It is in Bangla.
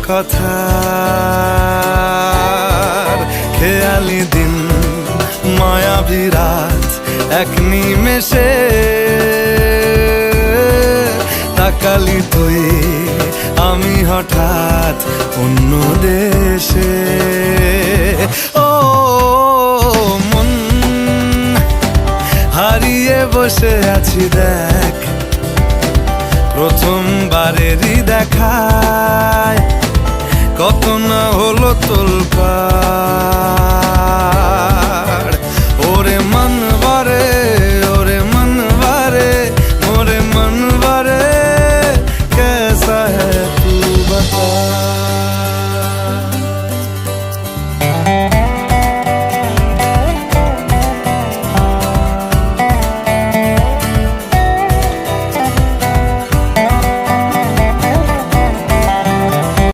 কথার খেয়ালি দিন মায়াবী রাত এক নিমেষে তাকালি তুই আমি হঠাৎ অন্য দেশে। ও মন হারিয়ে বসে আছি দেখ প্রথমবারেরই দেখায় কত না হলো তোলপাড়।